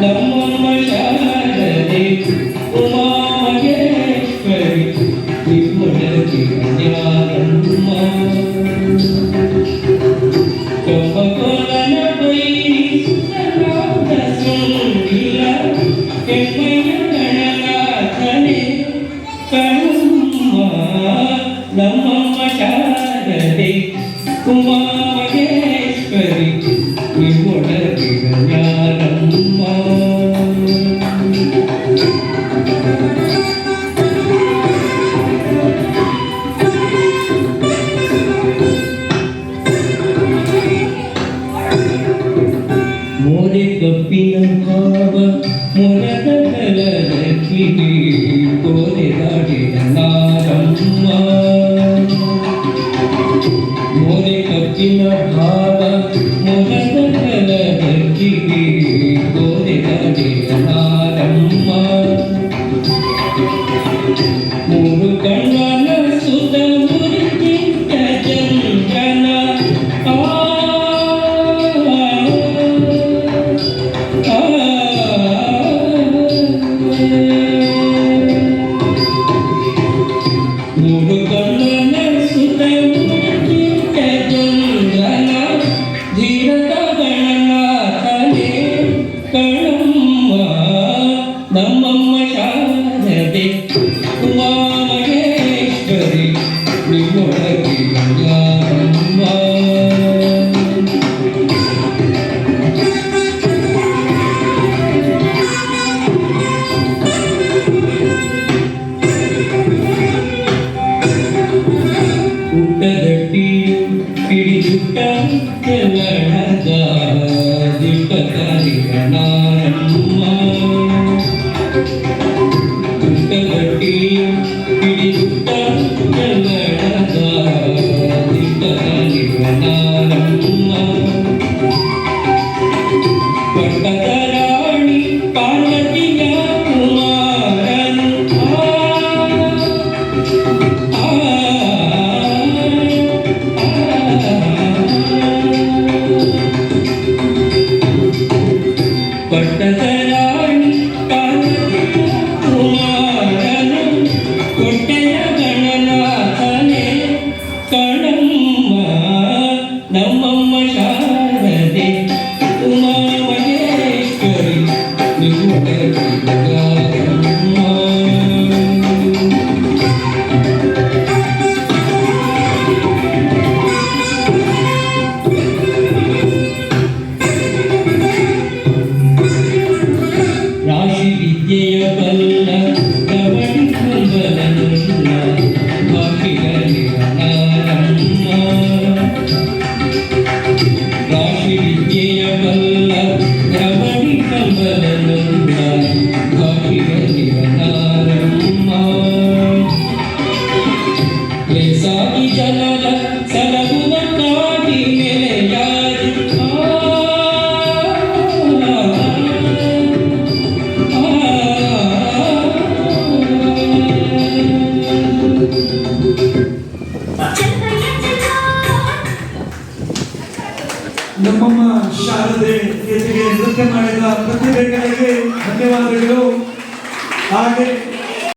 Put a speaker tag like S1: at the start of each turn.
S1: ನಮ್ಮಮ್ಮ ಶಾರದೆ ಉಮಾ ಮಹೇಶ್ವರಿ ವಿಮುಡತಿ ಜ್ಞಾನಮ್ಮ ಕಂಬಕೋಲನ ಬೈರಿ ಸುತರಾದ ಸುಂದಿಲ ಕೆಮ್ಮಯ್ಯ ಗಣನಾಥನೆ ಕಣಮ್ಮ ನಮ್ಮಮ್ಮ ಶಾರದೆ ಉಮಾ ಮಹೇಶ್ವರಿ ವಿಮುಡತಿ ಜ್ಞಾನಮ್ಮ ಮೋರೆ ಕಪ್ಪಿನ ಭಾವ ಮೊರದ ಕಲದ ಕಿವಿ ಕೋರೆ ದಾಡಿದ ನಾರಮ್ಮ ಮೋರೆ ಕಪ್ಪಿನ ಭಾವ ಮೊರದ ಕಲದ ಕಿವಿ ಕೋರೆ ದಾಡಿದ ನಾರಮ್ಮ ಮೂರು ಕಣ್ಣನ ಸುತ ಮುರಿತಿದ್ದ ಚಂದ್ರನ ಮೂರು ಕಣ್ಣನ ಸುತ ಮುರಿತಿದ್ದ ಚಂದ್ರನ ಧೀರತ ಗಣನಾಥನೆ ಕಣಮ್ಮ ನಮ್ಮಮ್ಮ ಶಾರದೆ ಉಮಾ ಮಹೇಶ್ವರಿ ವಿಮುಡತಿ ಜ್ಞಾನಮ್ಮ ಊಟದಟ್ಟಿಯು ಹಿಡಿದುಟ್ಟ ಕೆಲಣದ ದಿಟ್ಟಕರಿ ಗಣಾರಮ್ಮ ಊಟದಟ್ಟಿಯು ಹಿಡಿದುಟ್ಟ ಕೆಲಣದ ದಿಟ್ಟಕರಿ ಗಣಾರಮ್ಮ ಪಟ್ಟದ ರಾಣಿ ಪಾರ್ವತಿಯ ಕುಮಾರನು ಪಟ್ಟದ ರಾಣಿ ಪಾರ್ವತಿಯ ಕುಮಾರನು ಕೊಟ್ಟೆಯ ಗಣನಾಥನೆ ಕಣಮ್ಮ ನಮ್ಮಮ್ಮ ಶಾರದೆ ಉಮಾ ಮಹೇಶ್ವರಿ ವಿಮುಡತಿ ಜ್ಞಾನಮ್ಮ ರಾಶಿ ವಿದ್ಯೆಯ ಬಲ್ಲ ಕವಡಿ ಕಂಬಲನುಲ್ಲ ಬಾಕಿಗಳಿರ ನಾರಮ್ಮ ರಾಶಿ ವಿದ್ಯೆಯ ಬಲ್ಲ ಕವಡಿ ಕಂಬಲನುಲ್ಲ ಬಾಕಿಗಳಿರ ನಾರಮ್ಮ ಲೇಸಾಗಿ ಜನರ ಸಲಹುವುದಕ್ಕಾಗಿ ನೆಲೆಯಾದಿ
S2: ನಮ್ಮಮ್ಮ ಶಾರದೆ ಜೊತೆಗೆ ನೃತ್ಯ ಮಾಡಿದ ಪ್ರತಿಭೆಗಳಿಗೆ ಧನ್ಯವಾದಗಳು. ಹಾಗೆ